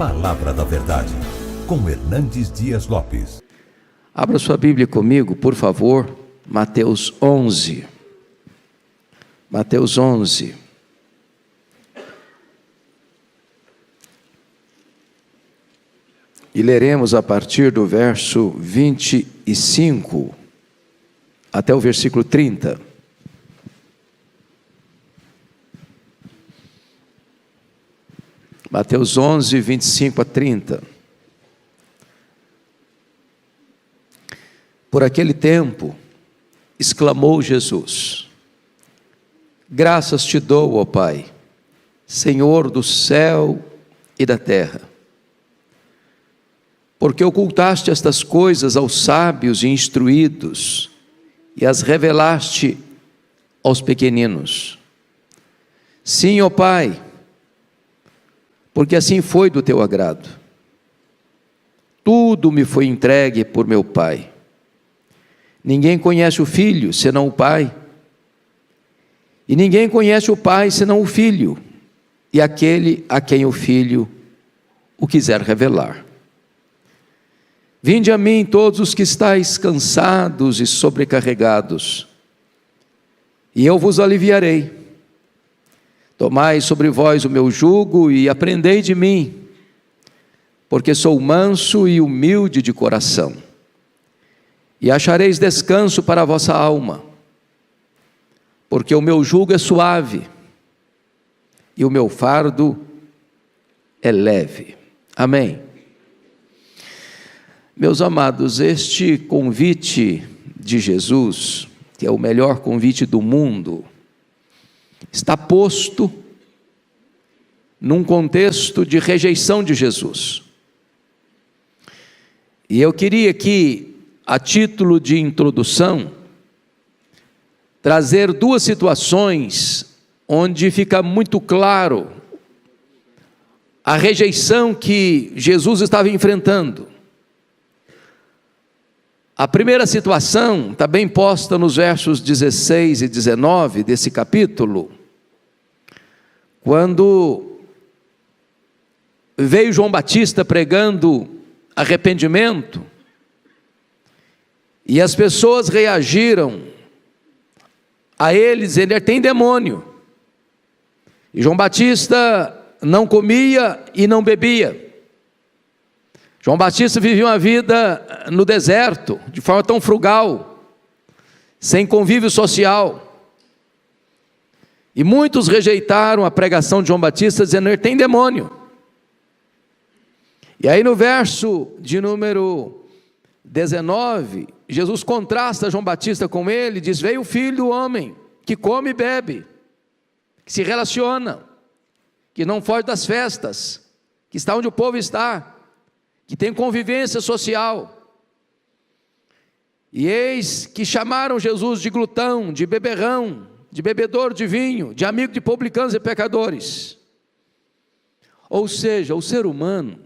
Palavra da Verdade, com Hernandes Dias Lopes. Abra sua Bíblia comigo, por favor, Mateus 11. Mateus 11. E leremos a partir do verso 25 até o versículo 30. Mateus 11, 25 a 30. Por aquele tempo, exclamou Jesus: graças te dou, ó Pai, Senhor do céu e da terra, porque ocultaste estas coisas aos sábios e instruídos e as revelaste aos pequeninos. Sim, ó Pai, porque assim foi do teu agrado. Tudo me foi entregue por meu Pai. Ninguém conhece o Filho, senão o Pai. E ninguém conhece o Pai, senão o Filho, e aquele a quem o Filho o quiser revelar. Vinde a mim todos os que estáis cansados e sobrecarregados, e eu vos aliviarei. Tomai sobre vós o meu jugo e aprendei de mim, porque sou manso e humilde de coração, e achareis descanso para a vossa alma, porque o meu jugo é suave e o meu fardo é leve. Amém. Meus amados, este convite de Jesus, que é o melhor convite do mundo, está posto num contexto de rejeição de Jesus. E eu queria aqui, a título de introdução, trazer duas situações onde fica muito claro a rejeição que Jesus estava enfrentando. A primeira situação está bem posta nos versos 16 e 19 desse capítulo, quando veio João Batista pregando arrependimento, e as pessoas reagiram a ele dizendo: ele tem demônio. E João Batista não comia e não bebia. João Batista vivia uma vida no deserto, de forma tão frugal, sem convívio social. E muitos rejeitaram a pregação de João Batista, dizendo: ele tem demônio. E aí no verso de número 19, Jesus contrasta João Batista com ele, diz: veio o Filho do homem, que come e bebe, que se relaciona, que não foge das festas, que está onde o povo está, que tem convivência social. E eis que chamaram Jesus de glutão, de beberrão, de bebedor de vinho, de amigo de publicanos e pecadores. Ou seja, o ser humano,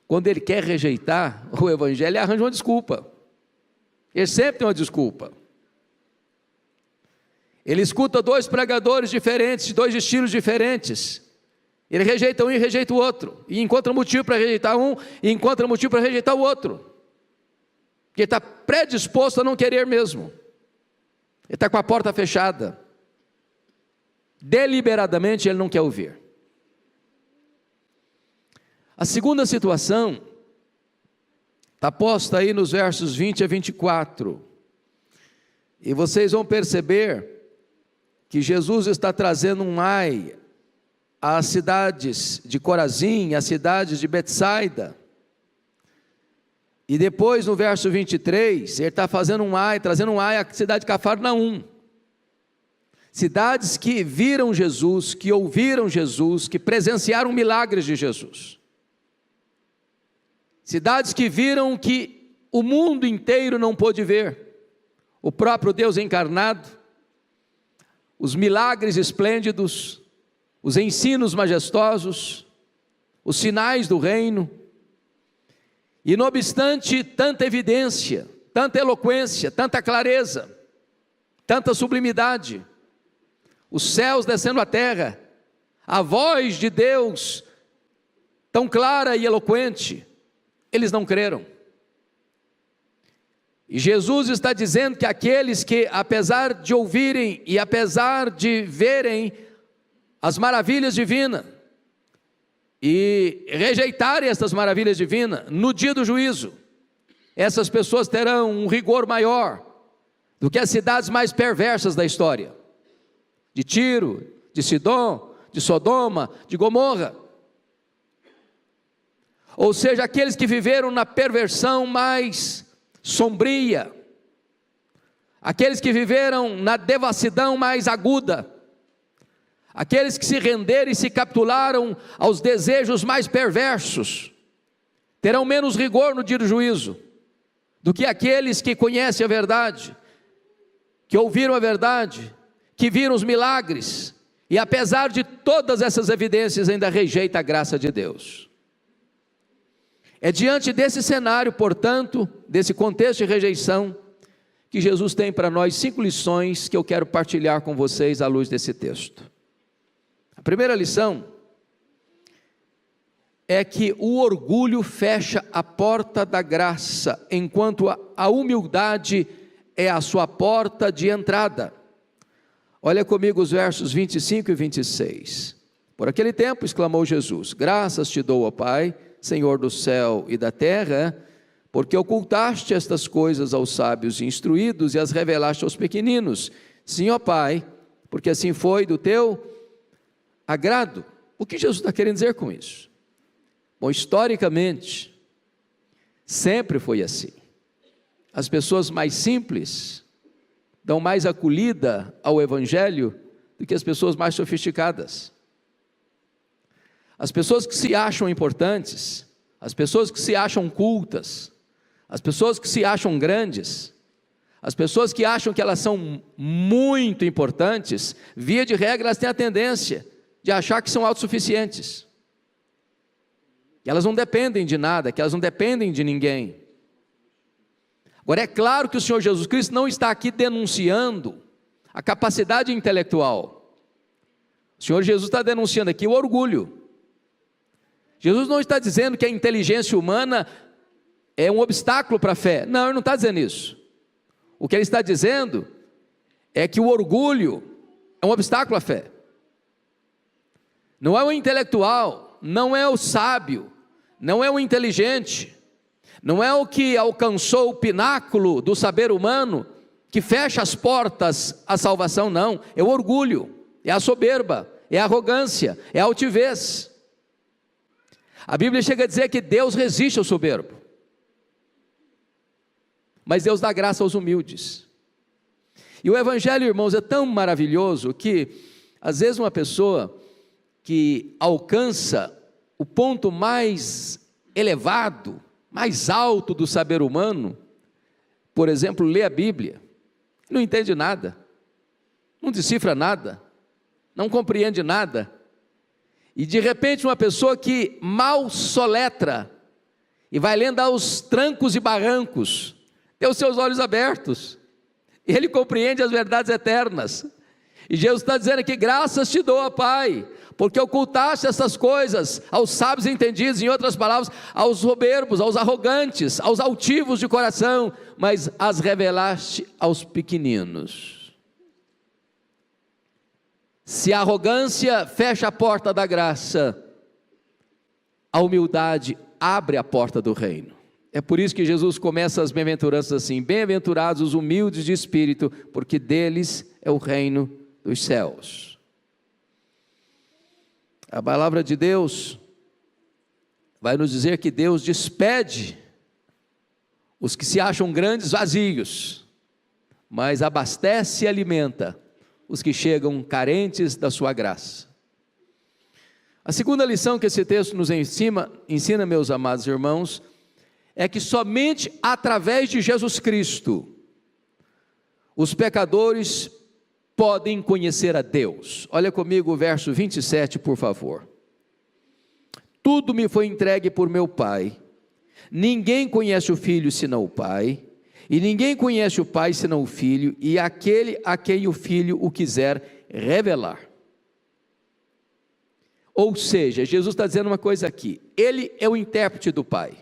quando ele quer rejeitar o evangelho, ele arranja uma desculpa. Ele sempre tem uma desculpa. Ele escuta dois pregadores diferentes, de dois estilos diferentes. Ele rejeita um e rejeita o outro, e encontra motivo para rejeitar um, e encontra motivo para rejeitar o outro, porque ele está predisposto a não querer mesmo, ele está com a porta fechada, deliberadamente ele não quer ouvir. A segunda situação está posta aí nos versos 20 a 24, e vocês vão perceber que Jesus está trazendo um ai às cidades de Corazim, às cidades de Betsaida. E depois no verso 23, ele está fazendo um ai, trazendo um ai à cidade de Cafarnaum. Cidades que viram Jesus, que ouviram Jesus, que presenciaram milagres de Jesus. Cidades que viram que o mundo inteiro não pôde ver. O próprio Deus encarnado, os milagres esplêndidos, os ensinos majestosos, os sinais do reino. E não obstante tanta evidência, tanta eloquência, tanta clareza, tanta sublimidade, os céus descendo à terra, a voz de Deus tão clara e eloquente, eles não creram. E Jesus está dizendo que aqueles que, apesar de ouvirem e apesar de verem as maravilhas divinas e rejeitarem essas maravilhas divinas, no dia do juízo, essas pessoas terão um rigor maior do que as cidades mais perversas da história, de Tiro, de Sidom, de Sodoma, de Gomorra. Ou seja, aqueles que viveram na perversão mais sombria, aqueles que viveram na devassidão mais aguda, aqueles que se renderam e se capitularam aos desejos mais perversos, terão menos rigor no dia do juízo, do que aqueles que conhecem a verdade, que ouviram a verdade, que viram os milagres, e apesar de todas essas evidências ainda rejeita a graça de Deus. É diante desse cenário, portanto, desse contexto de rejeição, que Jesus tem para nós 5 lições que eu quero partilhar com vocês à luz desse texto. A primeira lição é que o orgulho fecha a porta da graça, enquanto a humildade é a sua porta de entrada. Olha comigo os versos 25 e 26. Por aquele tempo exclamou Jesus: graças te dou, ó Pai, Senhor do céu e da terra, porque ocultaste estas coisas aos sábios e instruídos e as revelaste aos pequeninos. Sim, ó Pai, porque assim foi do teu agrado. O que Jesus está querendo dizer com isso? Bom, historicamente, sempre foi assim. As pessoas mais simples dão mais acolhida ao Evangelho do que as pessoas mais sofisticadas. As pessoas que se acham importantes, as pessoas que se acham cultas, as pessoas que se acham grandes, as pessoas que acham que elas são muito importantes, via de regra elas têm a tendência de achar que são autossuficientes, que elas não dependem de nada, que elas não dependem de ninguém. Agora é claro que o Senhor Jesus Cristo não está aqui denunciando a capacidade intelectual. O Senhor Jesus está denunciando aqui o orgulho. Jesus não está dizendo que a inteligência humana é um obstáculo para a fé. Não, ele não está dizendo isso. O que ele está dizendo é que o orgulho é um obstáculo à fé. Não é o intelectual, não é o sábio, não é o inteligente, não é o que alcançou o pináculo do saber humano que fecha as portas à salvação, não. É o orgulho, é a soberba, é a arrogância, é a altivez. A Bíblia chega a dizer que Deus resiste ao soberbo, mas Deus dá graça aos humildes. E o Evangelho, irmãos, é tão maravilhoso que, às vezes, uma pessoa que alcança o ponto mais elevado, mais alto do saber humano, por exemplo, lê a Bíblia, não entende nada, não decifra nada, não compreende nada, e de repente uma pessoa que mal soletra, e vai lendo aos trancos e barrancos, tem os seus olhos abertos, e ele compreende as verdades eternas, e Jesus está dizendo aqui: graças te dou, ó Pai, porque ocultaste essas coisas aos sábios entendidos, em outras palavras, aos soberbos, aos arrogantes, aos altivos de coração, mas as revelaste aos pequeninos. Se a arrogância fecha a porta da graça, a humildade abre a porta do reino. É por isso que Jesus começa as bem-aventuranças assim: bem-aventurados os humildes de espírito, porque deles é o reino dos céus. A palavra de Deus vai nos dizer que Deus despede os que se acham grandes vazios, mas abastece e alimenta os que chegam carentes da sua graça. A segunda lição que esse texto nos ensina, meus amados irmãos, é que somente através de Jesus Cristo os pecadores podem conhecer a Deus. Olha comigo o verso 27, por favor. Tudo me foi entregue por meu Pai, ninguém conhece o Filho senão o Pai, e ninguém conhece o Pai senão o Filho, e aquele a quem o Filho o quiser revelar. Ou seja, Jesus está dizendo uma coisa aqui: Ele é o intérprete do Pai,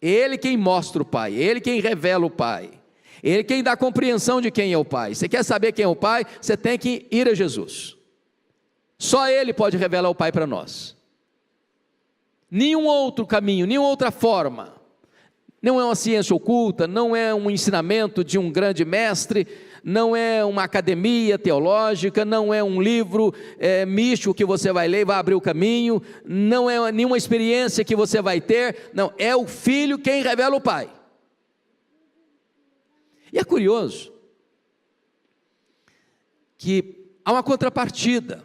Ele quem mostra o Pai, Ele quem revela o Pai, Ele quem dá compreensão de quem é o Pai. Você quer saber quem é o Pai? Você tem que ir a Jesus. Só Ele pode revelar o Pai para nós. Nenhum outro caminho, nenhuma outra forma. Não é uma ciência oculta, não é um ensinamento de um grande mestre, não é uma academia teológica, não é um livro místico que você vai ler e vai abrir o caminho, não é nenhuma experiência que você vai ter, não, é o Filho quem revela o Pai. E é curioso que há uma contrapartida,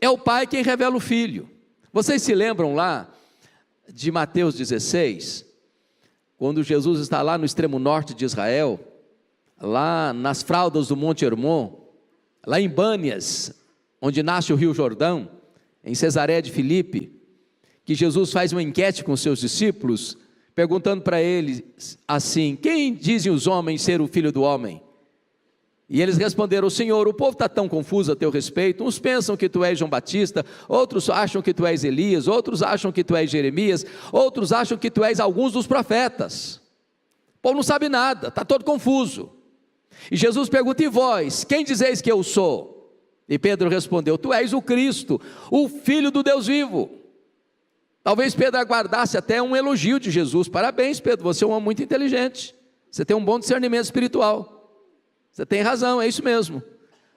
é o Pai quem revela o Filho. Vocês se lembram lá de Mateus 16, quando Jesus está lá no extremo norte de Israel, lá nas fraldas do Monte Hermon, lá em Bânias, onde nasce o Rio Jordão, em Cesareia de Filipe, que Jesus faz uma enquete com os seus discípulos, perguntando para eles assim: quem dizem os homens ser o Filho do Homem? E eles responderam: Senhor, o povo está tão confuso a teu respeito, uns pensam que tu és João Batista, outros acham que tu és Elias, outros acham que tu és Jeremias, outros acham que tu és alguns dos profetas. O povo não sabe nada, está todo confuso. E Jesus pergunta: e vós, quem dizeis que eu sou? E Pedro respondeu: tu és o Cristo, o Filho do Deus vivo. Talvez Pedro aguardasse até um elogio de Jesus: parabéns, Pedro, você é um homem muito inteligente, você tem um bom discernimento espiritual, você tem razão, é isso mesmo.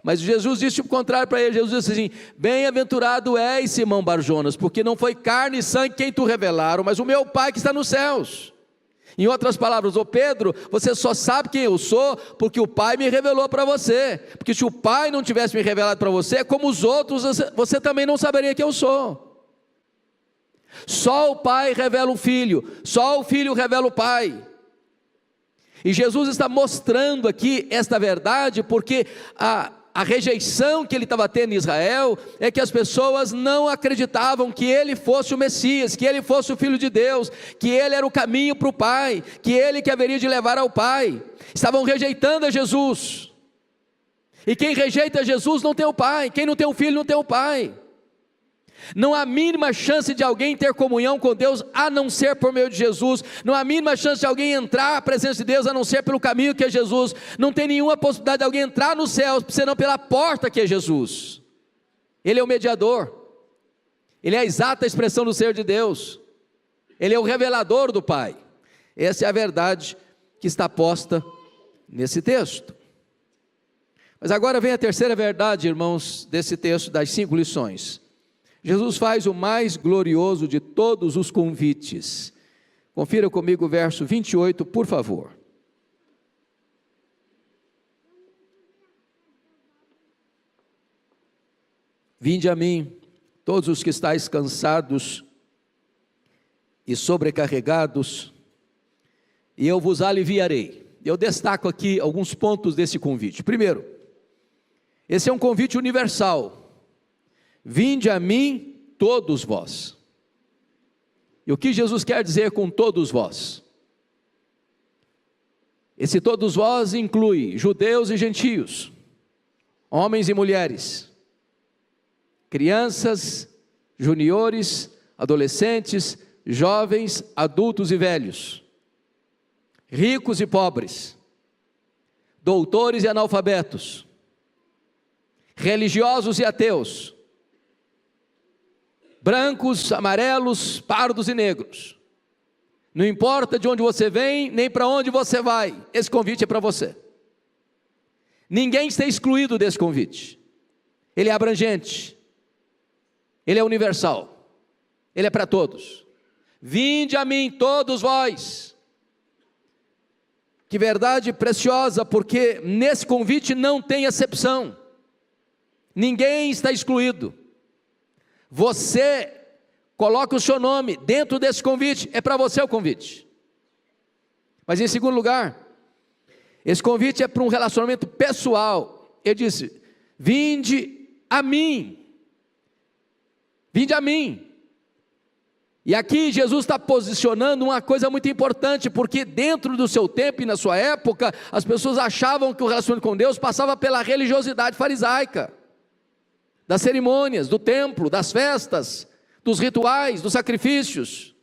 Mas Jesus disse o contrário para ele. Jesus disse assim: bem-aventurado és, Simão Barjonas, porque não foi carne e sangue quem tu revelaram, mas o meu Pai que está nos céus. Em outras palavras, ô Pedro, você só sabe quem eu sou porque o Pai me revelou para você, porque se o Pai não tivesse me revelado para você, como os outros, você também não saberia quem eu sou. Só o Pai revela o Filho, só o Filho revela o Pai. E Jesus está mostrando aqui esta verdade, porque a rejeição que ele estava tendo em Israel, é que as pessoas não acreditavam que ele fosse o Messias, que ele fosse o Filho de Deus, que ele era o caminho para o Pai, que ele que haveria de levar ao Pai. Estavam rejeitando a Jesus, e quem rejeita Jesus não tem o Pai, quem não tem o Filho não tem o Pai. Não há a mínima chance de alguém ter comunhão com Deus, a não ser por meio de Jesus. Não há a mínima chance de alguém entrar à presença de Deus, a não ser pelo caminho que é Jesus. Não tem nenhuma possibilidade de alguém entrar nos céus, senão pela porta que é Jesus. Ele é o mediador, Ele é a exata expressão do ser de Deus, Ele é o revelador do Pai. Essa é a verdade que está posta nesse texto. Mas agora vem a terceira verdade, irmãos, desse texto, das 5 lições. Jesus faz o mais glorioso de todos os convites. Confira comigo o verso 28, por favor. Vinde a mim, todos os que estáis cansados e sobrecarregados, e eu vos aliviarei. Eu destaco aqui alguns pontos desse convite. Primeiro, esse é um convite universal. Vinde a mim, todos vós. E o que Jesus quer dizer com todos vós? Esse todos vós inclui judeus e gentios, homens e mulheres, crianças, juniores, adolescentes, jovens, adultos e velhos, ricos e pobres, doutores e analfabetos, religiosos e ateus, brancos, amarelos, pardos e negros. Não importa de onde você vem, nem para onde você vai, esse convite é para você. Ninguém está excluído desse convite. Ele é abrangente, ele é universal, ele é para todos. Vinde a mim, todos vós. Que verdade preciosa, porque nesse convite não tem exceção. Ninguém está excluído. Você coloca o seu nome dentro desse convite, é para você o convite. Mas em segundo lugar, esse convite é para um relacionamento pessoal. Ele disse: vinde a mim, vinde a mim. E aqui Jesus está posicionando uma coisa muito importante, porque dentro do seu tempo e na sua época, as pessoas achavam que o relacionamento com Deus passava pela religiosidade farisaica. das cerimônias, do templo, das festas, dos rituais, dos sacrifícios.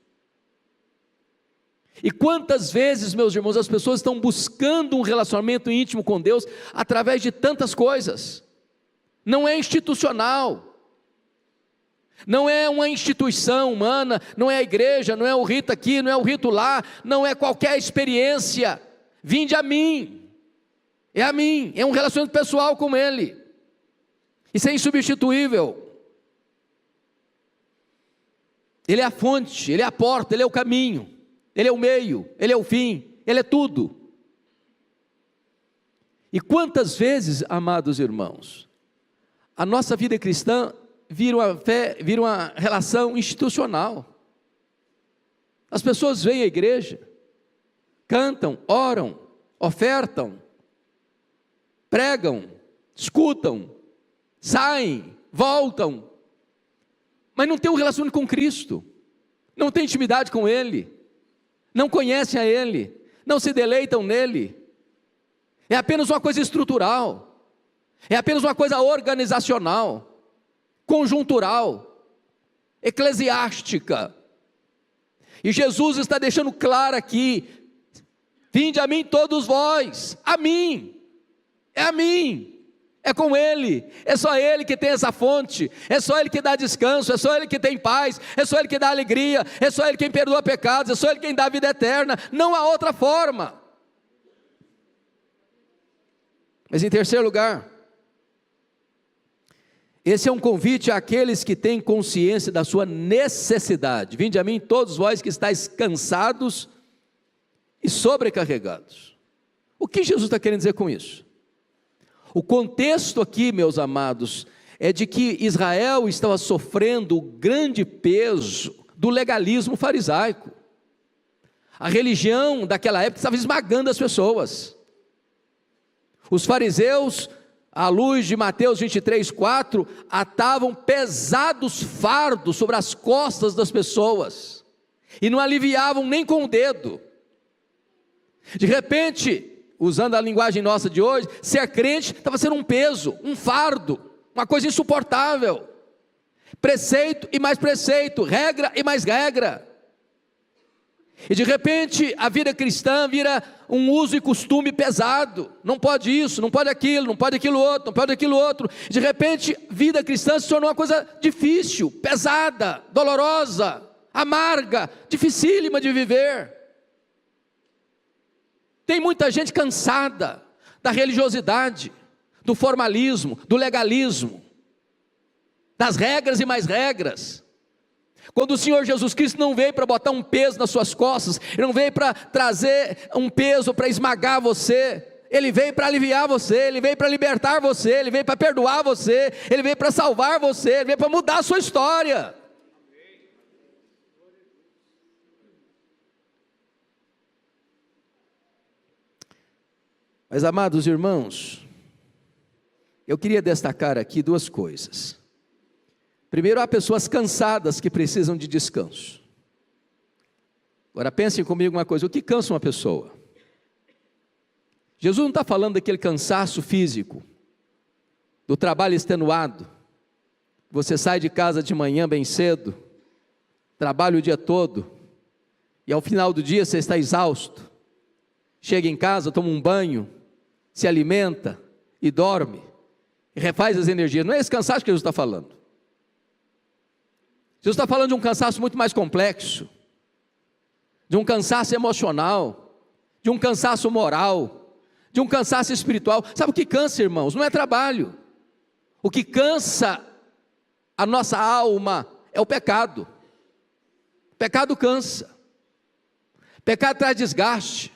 E quantas vezes, meus irmãos, as pessoas estão buscando um relacionamento íntimo com Deus através de tantas coisas. Não é institucional, não é uma instituição humana, não é a igreja, não é o rito aqui, não é o rito lá, não é qualquer experiência. Vinde a mim, é um relacionamento pessoal com Ele. Isso é insubstituível. Ele é a fonte, Ele é a porta, Ele é o caminho, Ele é o meio, Ele é o fim, Ele é tudo. E quantas vezes, amados irmãos, a nossa vida cristã vira uma relação institucional. As pessoas vêm à igreja, cantam, oram, ofertam, pregam, escutam, saem, voltam, mas não tem um relacionamento com Cristo, não tem intimidade com Ele, não conhecem a Ele, não se deleitam nele. É apenas uma coisa estrutural, é apenas uma coisa organizacional, conjuntural, eclesiástica. E Jesus está deixando claro aqui: vinde a mim todos vós, a mim, é com Ele, é só Ele que tem essa fonte, é só Ele que dá descanso, é só Ele que tem paz, é só Ele que dá alegria, é só Ele quem perdoa pecados, é só Ele quem dá vida eterna, não há outra forma. Mas em terceiro lugar, esse é um convite àqueles que têm consciência da sua necessidade. Vinde a mim todos vós que estáis cansados e sobrecarregados. O que Jesus está querendo dizer com isso? O contexto aqui, meus amados, é de que Israel estava sofrendo o grande peso do legalismo farisaico. A religião daquela época estava esmagando as pessoas. Os fariseus, à luz de Mateus 23:4, atavam pesados fardos sobre as costas das pessoas, e não aliviavam nem com o dedo. De repente, usando a linguagem nossa de hoje, ser crente estava sendo um peso, um fardo, uma coisa insuportável. Preceito e mais preceito, regra e mais regra. E de repente a vida cristã vira um uso e costume pesado. Não pode isso, não pode aquilo, não pode aquilo outro, não pode aquilo outro. De repente, vida cristã se tornou uma coisa difícil, pesada, dolorosa, amarga, dificílima de viver. Tem muita gente cansada da religiosidade, do formalismo, do legalismo, das regras e mais regras. Quando o Senhor Jesus Cristo não veio para botar um peso nas suas costas, Ele não veio para trazer um peso para esmagar você, Ele veio para aliviar você, Ele veio para libertar você, Ele veio para perdoar você, Ele veio para salvar você, Ele veio para mudar a sua história. Mas, amados irmãos, eu queria destacar aqui duas coisas. Primeiro, há pessoas cansadas que precisam de descanso. Agora pensem comigo uma coisa: o que cansa uma pessoa? Jesus não está falando daquele cansaço físico, do trabalho extenuado. Você sai de casa de manhã bem cedo, trabalha o dia todo, e ao final do dia você está exausto. Chega em casa, toma um banho, se alimenta e dorme, e refaz as energias. Não é esse cansaço que Jesus está falando. Jesus está falando de um cansaço muito mais complexo, de um cansaço emocional, de um cansaço moral, de um cansaço espiritual. Sabe o que cansa, irmãos? Não é trabalho. O que cansa a nossa alma é o pecado. O pecado cansa. O pecado traz desgaste.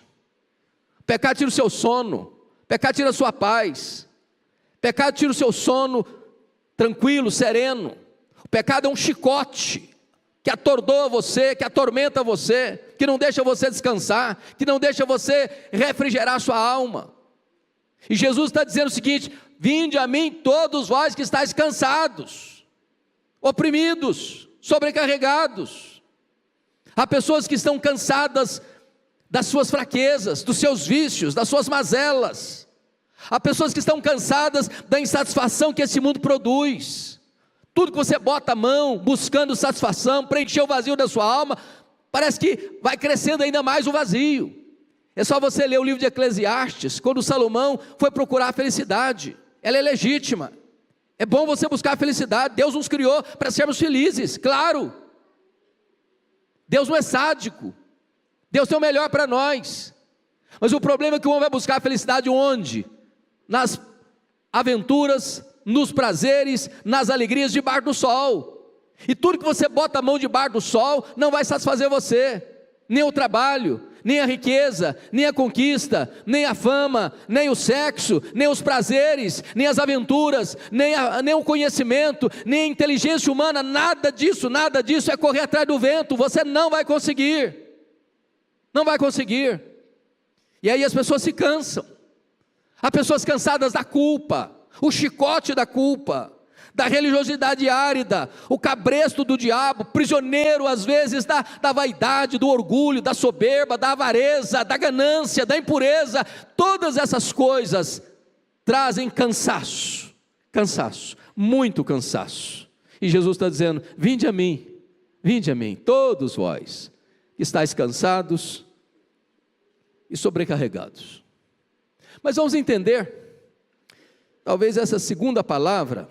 O pecado tira o seu sono. O pecado tira a sua paz. O pecado tira o seu sono tranquilo, sereno. O pecado é um chicote que atordoa você, que atormenta você, que não deixa você descansar, que não deixa você refrigerar sua alma. E Jesus está dizendo o seguinte: vinde a mim todos vós que estáis cansados, oprimidos, sobrecarregados. Há pessoas que estão cansadas das suas fraquezas, dos seus vícios, das suas mazelas. Há pessoas que estão cansadas da insatisfação que esse mundo produz. Tudo que você bota a mão, buscando satisfação, preencher o vazio da sua alma, parece que vai crescendo ainda mais o vazio. É só você ler o livro de Eclesiastes, quando Salomão foi procurar a felicidade. Ela é legítima. É bom você buscar a felicidade. Deus nos criou para sermos felizes, claro. Deus não é sádico. Deus tem o melhor para nós. Mas o problema é que o homem vai buscar a felicidade onde? Nas aventuras, nos prazeres, nas alegrias debaixo do sol. E tudo que você bota a mão debaixo do sol não vai satisfazer você. Nem o trabalho, nem a riqueza, nem a conquista, nem a fama, nem o sexo, nem os prazeres, nem as aventuras, nem o conhecimento, nem a inteligência humana, nada disso é correr atrás do vento. Você não vai conseguir. Não vai conseguir. E aí as pessoas se cansam. Há pessoas cansadas da culpa, o chicote da culpa, da religiosidade árida, o cabresto do diabo, prisioneiro às vezes da vaidade, do orgulho, da soberba, da avareza, da ganância, da impureza. Todas essas coisas trazem cansaço, muito cansaço. E Jesus está dizendo: vinde a mim, todos vós que estáis cansados e sobrecarregados. Mas vamos entender, talvez essa segunda palavra,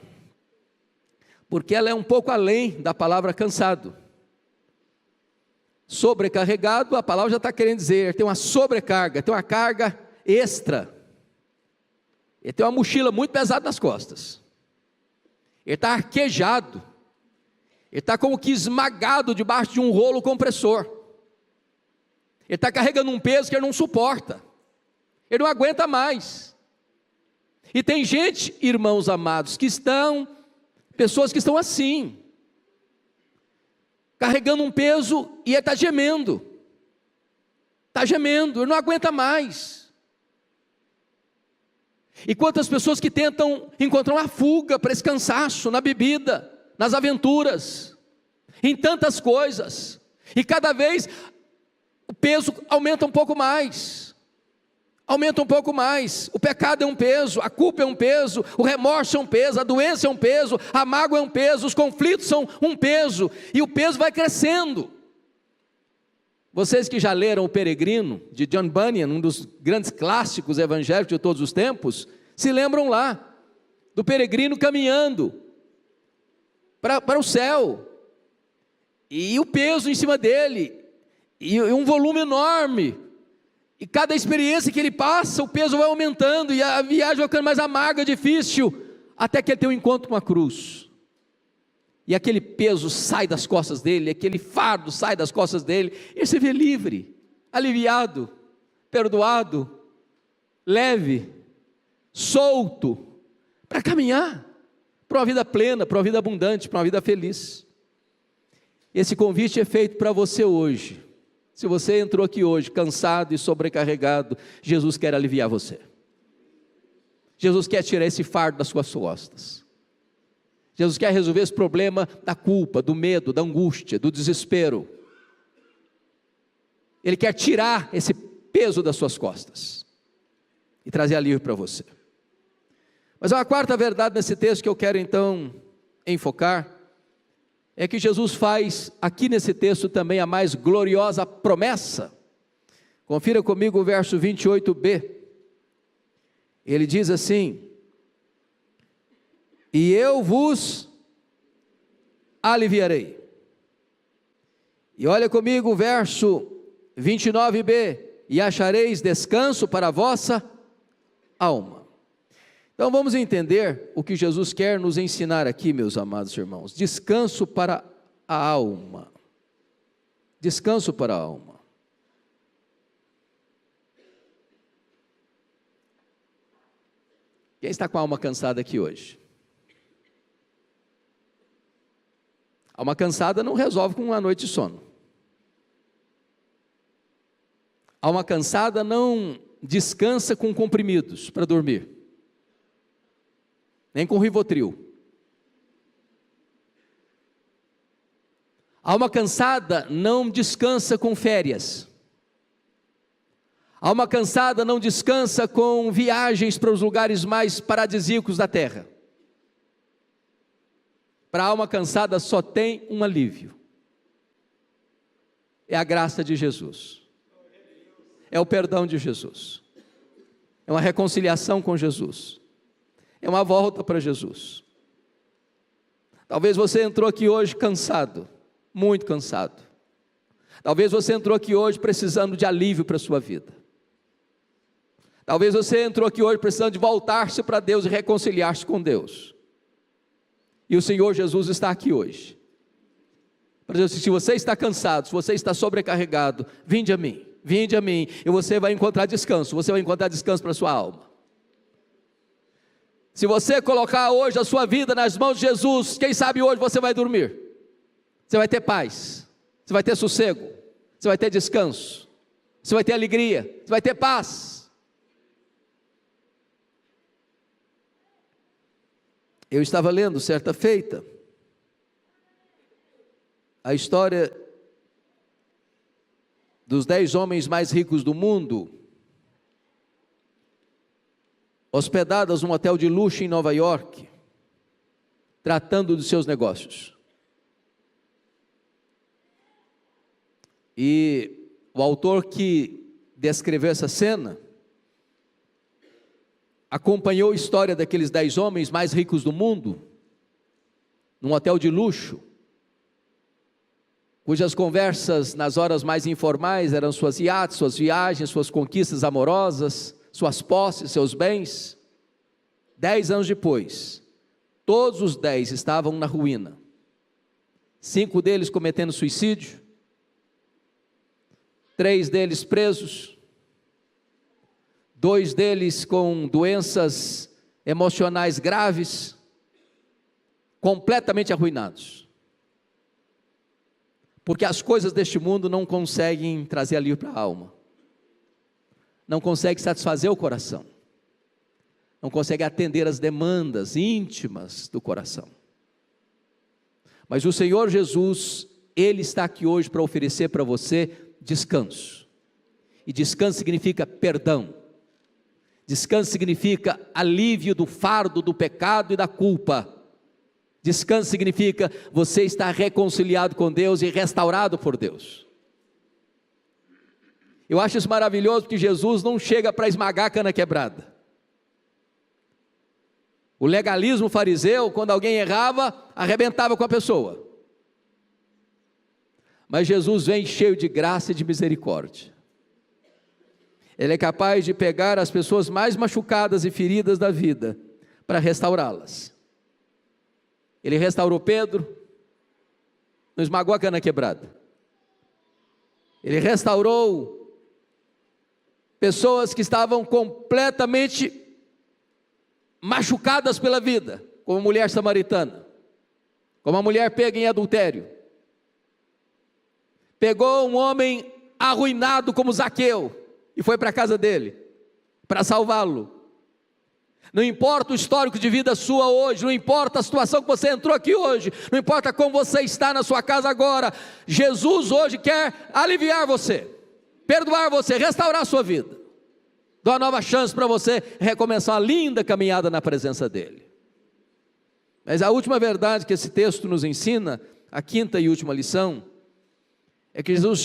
porque ela é um pouco além da palavra cansado. Sobrecarregado, a palavra já está querendo dizer, tem uma sobrecarga, tem uma carga extra. Ele tem uma mochila muito pesada nas costas. Ele está arquejado. Ele está como que esmagado debaixo de um rolo compressor. Ele está carregando um peso que ele não suporta. Ele não aguenta mais. E tem gente, irmãos amados, pessoas que estão assim, carregando um peso e ele está gemendo, ele não aguenta mais. E quantas pessoas que tentam encontrar uma fuga para esse cansaço, na bebida, nas aventuras, em tantas coisas, e cada vez o peso aumenta um pouco mais. O pecado é um peso, a culpa é um peso, o remorso é um peso, a doença é um peso, a mágoa é um peso, os conflitos são um peso, e o peso vai crescendo. Vocês que já leram O Peregrino, de John Bunyan, um dos grandes clássicos evangélicos de todos os tempos, se lembram lá, do peregrino caminhando para o céu, e o peso em cima dele, e um volume enorme, e cada experiência que ele passa, o peso vai aumentando, e a viagem vai ficando mais amarga, difícil, até que ele tem um encontro com a cruz, e aquele peso sai das costas dele, aquele fardo sai das costas dele, e ele se vê livre, aliviado, perdoado, leve, solto, para caminhar, para uma vida plena, para uma vida abundante, para uma vida feliz. Esse convite é feito para você hoje. Se você entrou aqui hoje cansado e sobrecarregado, Jesus quer aliviar você. Jesus quer tirar esse fardo das suas costas. Jesus quer resolver esse problema da culpa, do medo, da angústia, do desespero. Ele quer tirar esse peso das suas costas e trazer alívio para você. Mas há uma quarta verdade nesse texto que eu quero então enfocar, é que Jesus faz aqui nesse texto também a mais gloriosa promessa. Confira comigo o verso 28b. Ele diz assim: e eu vos aliviarei. E olha comigo o verso 29b, e achareis descanso para a vossa alma. Então vamos entender o que Jesus quer nos ensinar aqui, meus amados irmãos. Descanso para a alma. Descanso para a alma. Quem está com a alma cansada aqui hoje? A alma cansada não resolve com uma noite de sono. A alma cansada não descansa com comprimidos para dormir, nem com Rivotril. A alma cansada não descansa com férias. A alma cansada não descansa com viagens para os lugares mais paradisíacos da terra. Para a alma cansada só tem um alívio: é a graça de Jesus, é o perdão de Jesus, é uma reconciliação com Jesus, é uma volta para Jesus. Talvez você entrou aqui hoje cansado, muito cansado. Talvez você entrou aqui hoje precisando de alívio para a sua vida. Talvez você entrou aqui hoje precisando de voltar-se para Deus e reconciliar-se com Deus. E o Senhor Jesus está aqui hoje para dizer: se você está cansado, se você está sobrecarregado, vinde a mim, e você vai encontrar descanso, você vai encontrar descanso para a sua alma. Se você colocar hoje a sua vida nas mãos de Jesus, quem sabe hoje você vai dormir, você vai ter paz, você vai ter sossego, você vai ter descanso, você vai ter alegria, você vai ter paz. Eu estava lendo certa feita a história dos 10 homens mais ricos do mundo, hospedados num hotel de luxo em Nova York, tratando dos seus negócios. E o autor que descreveu essa cena acompanhou a história daqueles 10 homens mais ricos do mundo, num hotel de luxo, cujas conversas nas horas mais informais eram suas iates, suas viagens, suas conquistas amorosas, suas posses, seus bens. 10 anos depois, todos os 10 estavam na ruína. 5 deles cometendo suicídio, 3 deles presos, 2 deles com doenças emocionais graves, completamente arruinados. Porque as coisas deste mundo não conseguem trazer alívio para a alma, não conseguem satisfazer o coração, não conseguem atender as demandas íntimas do coração. Mas o Senhor Jesus, Ele está aqui hoje para oferecer para você descanso. E descanso significa perdão. Descanso significa alívio do fardo do pecado e da culpa. Descanso significa você estar reconciliado com Deus e restaurado por Deus. Eu acho isso maravilhoso, porque Jesus não chega para esmagar a cana quebrada. O legalismo fariseu, quando alguém errava, arrebentava com a pessoa. Mas Jesus vem cheio de graça e de misericórdia. Ele é capaz de pegar as pessoas mais machucadas e feridas da vida para restaurá-las. Ele restaurou Pedro, não esmagou a cana quebrada. Ele restaurou pessoas que estavam completamente machucadas pela vida, como a mulher samaritana, como a mulher pega em adultério. Pegou um homem arruinado como Zaqueu e foi para a casa dele, para salvá-lo. Não importa o histórico de vida sua hoje, não importa a situação que você entrou aqui hoje, não importa como você está na sua casa agora, Jesus hoje quer aliviar você, perdoar você, restaurar a sua vida, dar uma nova chance para você recomeçar uma linda caminhada na presença dEle. Mas a última verdade que esse texto nos ensina, a quinta e última lição, é que Jesus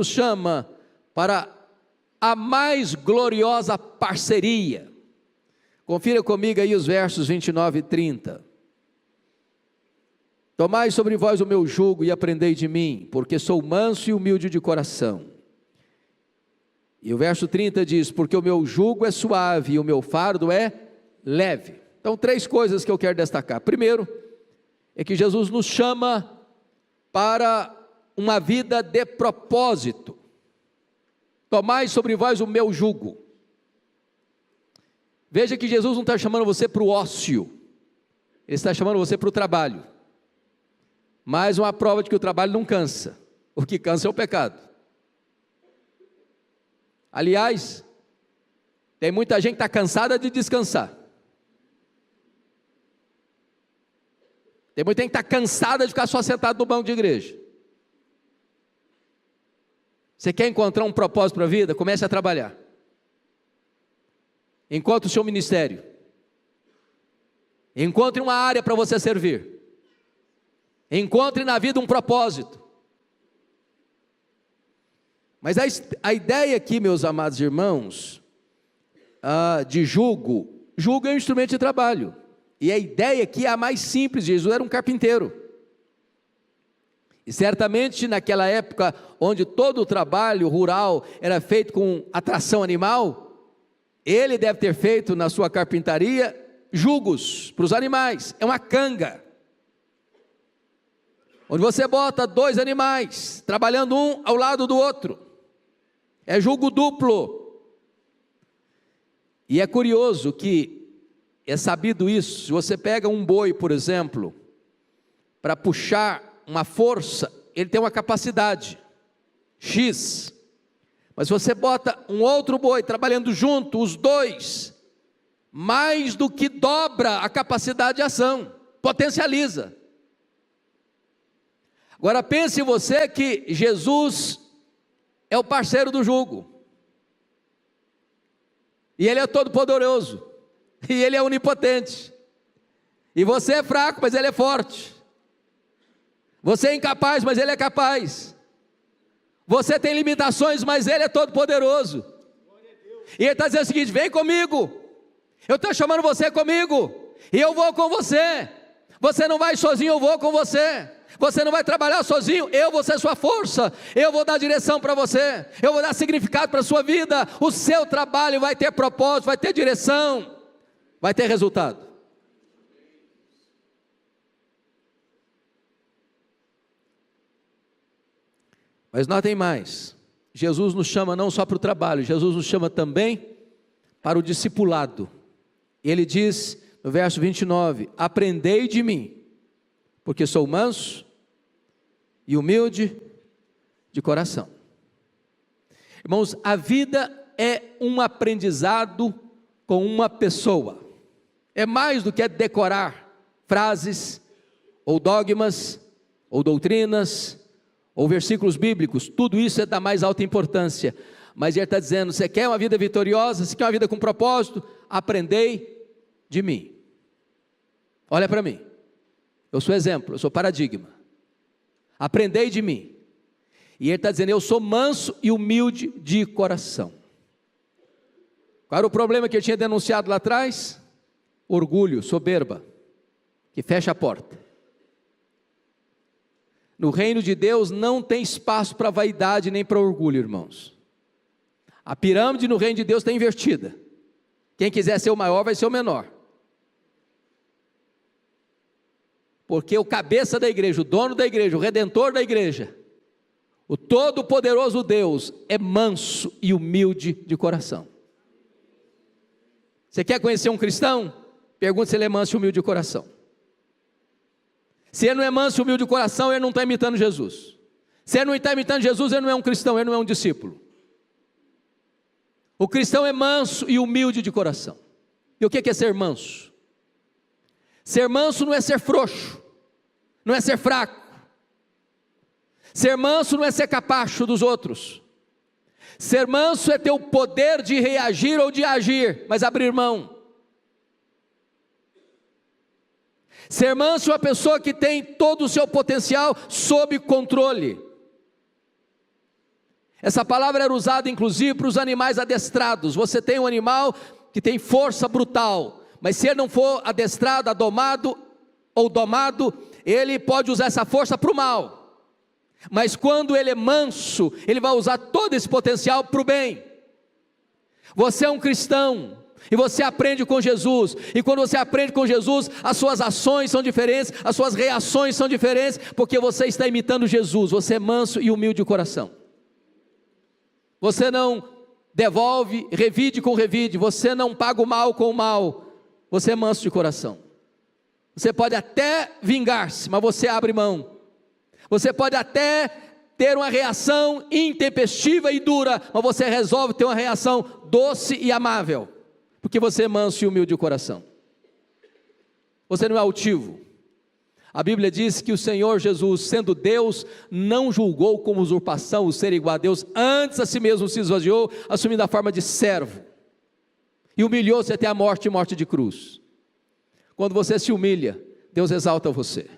chama para a mais gloriosa parceria. Confira comigo aí os versos 29 e 30. Tomai sobre vós o meu jugo e aprendei de mim, porque sou manso e humilde de coração. E o verso 30 diz: porque o meu jugo é suave e o meu fardo é leve. Então, 3 coisas que eu quero destacar. Primeiro, é que Jesus nos chama para uma vida de propósito. Tomai sobre vós o meu jugo. Veja que Jesus não está chamando você para o ócio, Ele está chamando você para o trabalho. Mais uma prova de que o trabalho não cansa. O que cansa é o pecado. Aliás, tem muita gente que está cansada de descansar. Tem muita gente que está cansada de ficar só sentado no banco de igreja. Você quer encontrar um propósito para a vida? Comece a trabalhar. Encontre o seu ministério. Encontre uma área para você servir. Encontre na vida um propósito. Mas a ideia aqui, meus amados irmãos, de jugo é um instrumento de trabalho. E a ideia aqui é a mais simples. Jesus era um carpinteiro. E certamente naquela época, onde todo o trabalho rural era feito com atração animal, ele deve ter feito na sua carpintaria jugos para os animais. É uma canga, onde você bota 2 animais, trabalhando um ao lado do outro. É jugo duplo. E é curioso que é sabido isso. Se você pega um boi, por exemplo, para puxar uma força, ele tem uma capacidade X. Mas se você bota um outro boi trabalhando junto, os dois, mais do que dobra a capacidade de ação, potencializa. Agora pense você que Jesus é o parceiro do jugo, e Ele é todo poderoso, e Ele é onipotente, e você é fraco, mas Ele é forte. Você é incapaz, mas Ele é capaz. Você tem limitações, mas Ele é todo poderoso. E Ele está dizendo o seguinte: vem comigo, eu estou chamando você comigo, e eu vou com você. Você não vai sozinho, eu vou com você. Você não vai trabalhar sozinho, eu vou ser sua força, eu vou dar direção para você, eu vou dar significado para a sua vida. O seu trabalho vai ter propósito, vai ter direção, vai ter resultado. Mas notem mais, Jesus nos chama não só para o trabalho, Jesus nos chama também para o discipulado. Ele diz no verso 29, aprendei de mim, porque sou manso e humilde de coração. Irmãos, a vida é um aprendizado com uma pessoa. É mais do que decorar frases, ou dogmas, ou doutrinas, ou versículos bíblicos. Tudo isso é da mais alta importância. Mas Ele está dizendo: você quer uma vida vitoriosa, você quer uma vida com propósito? Aprendei de mim. Olha para mim. Eu sou exemplo, eu sou paradigma. Aprendei de mim. E Ele está dizendo: eu sou manso e humilde de coração. Qual era o problema que Ele tinha denunciado lá atrás? Orgulho, soberba, que fecha a porta. No reino de Deus não tem espaço para vaidade nem para orgulho, irmãos. A pirâmide no reino de Deus está invertida. Quem quiser ser o maior vai ser o menor. Porque o cabeça da igreja, o dono da igreja, o redentor da igreja, o todo-poderoso Deus é manso e humilde de coração. Você quer conhecer um cristão? Pergunta se ele é manso e humilde de coração. Se ele não é manso e humilde de coração, ele não está imitando Jesus. Se ele não está imitando Jesus, ele não é um cristão, ele não é um discípulo. O cristão é manso e humilde de coração. E o que é ser manso? Ser manso não é ser frouxo, não é ser fraco. Ser manso não é ser capacho dos outros. Ser manso é ter o poder de reagir ou de agir, mas abrir mão. Ser manso é uma pessoa que tem todo o seu potencial sob controle. Essa palavra era usada inclusive para os animais adestrados. Você tem um animal que tem força brutal, mas se ele não for adestrado, adomado ou domado, ele pode usar essa força para o mal. Mas quando ele é manso, ele vai usar todo esse potencial para o bem. Você é um cristão, e você aprende com Jesus, e quando você aprende com Jesus, as suas ações são diferentes, as suas reações são diferentes, porque você está imitando Jesus. Você é manso e humilde de coração. Você não devolve, revide com revide, você não paga o mal com o mal, você é manso de coração. Você pode até vingar-se, mas você abre mão. Você pode até ter uma reação intempestiva e dura, mas você resolve ter uma reação doce e amável, porque você é manso e humilde de coração. Você não é altivo. A Bíblia diz que o Senhor Jesus, sendo Deus, não julgou como usurpação o ser igual a Deus, antes a si mesmo se esvaziou, assumindo a forma de servo, e humilhou-se até a morte e morte de cruz. Quando você se humilha, Deus exalta você,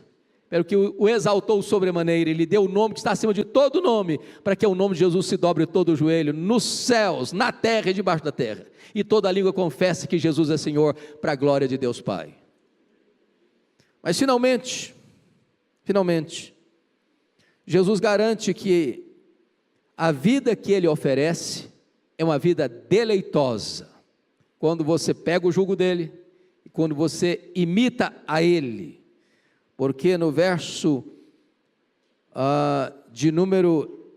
pelo que o exaltou sobremaneira, Ele deu o nome que está acima de todo nome, para que o nome de Jesus se dobre todo o joelho, nos céus, na terra e debaixo da terra, e toda língua confesse que Jesus é Senhor, para a glória de Deus Pai. Mas finalmente, Jesus garante que a vida que Ele oferece é uma vida deleitosa, quando você pega o jugo dEle, e quando você imita a Ele, porque no verso de número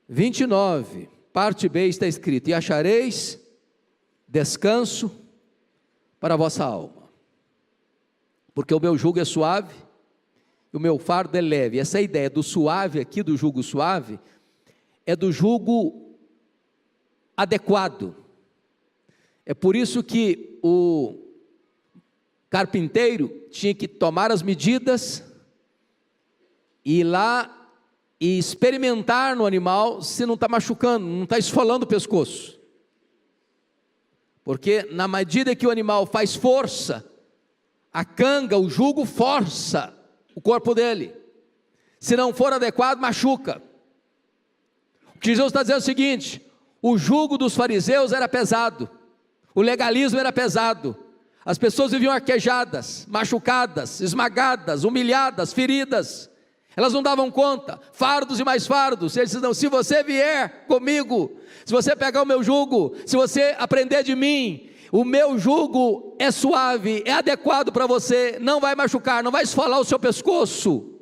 29, parte B, está escrito: e achareis descanso para a vossa alma, porque o meu jugo é suave, e o meu fardo é leve. Essa ideia do suave aqui, do jugo suave, é do jugo adequado. É por isso que o carpinteiro tinha que tomar as medidas, e ir lá e experimentar no animal se não está machucando, não está esfolando o pescoço, porque na medida que o animal faz força, a canga, o jugo força o corpo dele, se não for adequado, machuca. O que Jesus está dizendo é o seguinte: o jugo dos fariseus era pesado, o legalismo era pesado, as pessoas viviam arquejadas, machucadas, esmagadas, humilhadas, feridas, elas não davam conta, fardos e mais fardos. Eles diziam: se você vier comigo, se você pegar o meu jugo, se você aprender de mim, o meu jugo é suave, é adequado para você, não vai machucar, não vai esfolar o seu pescoço,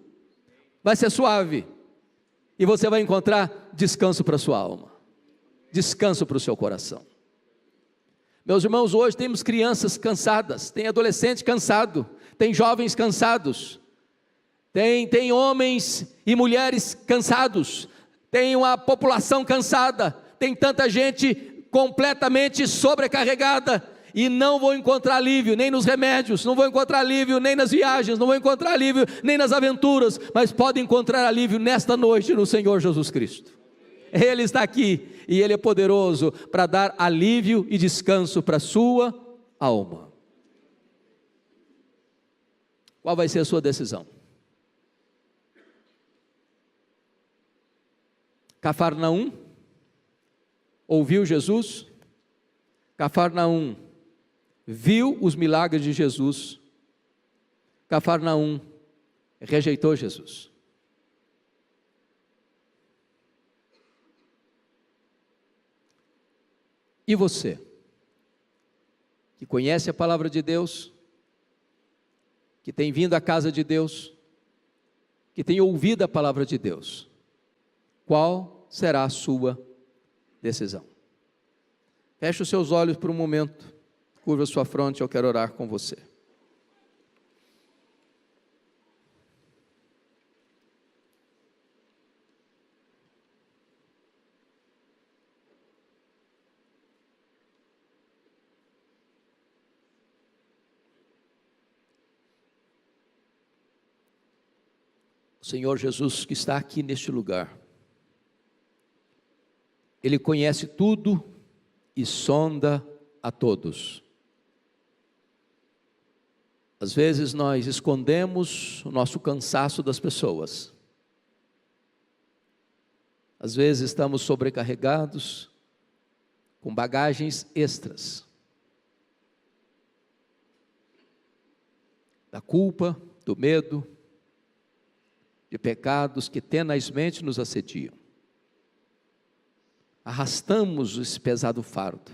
vai ser suave, e você vai encontrar descanso para a sua alma, descanso para o seu coração. Meus irmãos, hoje temos crianças cansadas, tem adolescente cansado, tem jovens cansados, tem homens e mulheres cansados, tem uma população cansada, tem tanta gente completamente sobrecarregada, e não vão encontrar alívio nem nos remédios, não vão encontrar alívio nem nas viagens, não vão encontrar alívio nem nas aventuras, mas podem encontrar alívio nesta noite no Senhor Jesus Cristo. Ele está aqui, e Ele é poderoso para dar alívio e descanso para a sua alma. Qual vai ser a sua decisão? Cafarnaum ouviu Jesus, Cafarnaum viu os milagres de Jesus, Cafarnaum rejeitou Jesus. E você, que conhece a palavra de Deus, que tem vindo à casa de Deus, que tem ouvido a palavra de Deus, qual será a sua decisão? Feche os seus olhos por um momento, curva a sua fronte, eu quero orar com você. O Senhor Jesus que está aqui neste lugar, Ele conhece tudo e sonda a todos. Às vezes nós escondemos o nosso cansaço das pessoas, às vezes estamos sobrecarregados, com bagagens extras, da culpa, do medo, de pecados que tenazmente nos assediam. Arrastamos esse pesado fardo,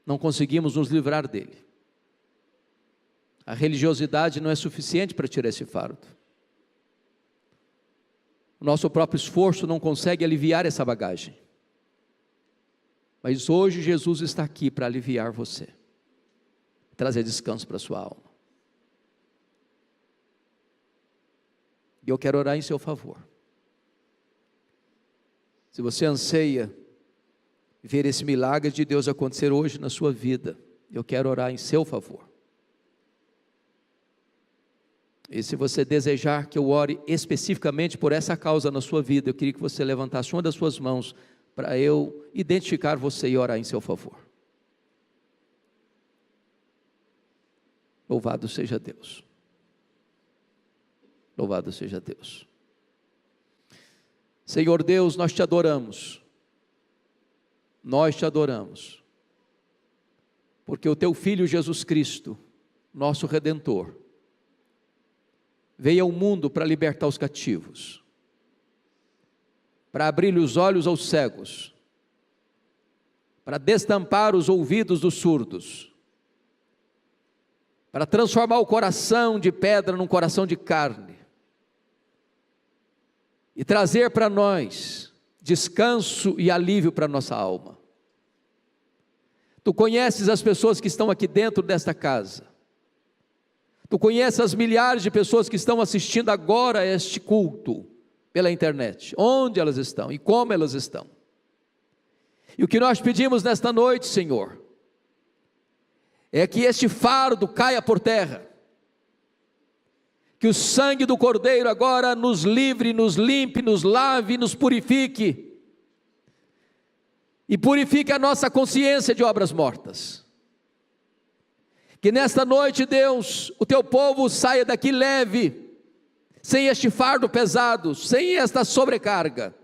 não conseguimos nos livrar dele. A religiosidade não é suficiente para tirar esse fardo. O nosso próprio esforço não consegue aliviar essa bagagem. Mas hoje Jesus está aqui para aliviar você, trazer descanso para a sua alma. E eu quero orar em seu favor. Se você anseia ver esse milagre de Deus acontecer hoje na sua vida, eu quero orar em seu favor. E se você desejar que eu ore especificamente por essa causa na sua vida, eu queria que você levantasse uma das suas mãos para eu identificar você e orar em seu favor. Louvado seja Deus. Louvado seja Deus. Senhor Deus, nós te adoramos. Nós te adoramos. Porque o teu Filho Jesus Cristo, nosso Redentor, veio ao mundo para libertar os cativos, para abrir os olhos aos cegos, para destampar os ouvidos dos surdos, para transformar o coração de pedra num coração de carne, e trazer para nós descanso e alívio para a nossa alma. Tu conheces as pessoas que estão aqui dentro desta casa, Tu conheces as milhares de pessoas que estão assistindo agora a este culto pela internet, onde elas estão e como elas estão. E o que nós pedimos nesta noite, Senhor, é que este fardo caia por terra, que o sangue do Cordeiro agora nos livre, nos limpe, nos lave, nos purifique, e purifique a nossa consciência de obras mortas. Que nesta noite, Deus, o teu povo saia daqui leve, sem este fardo pesado, sem esta sobrecarga,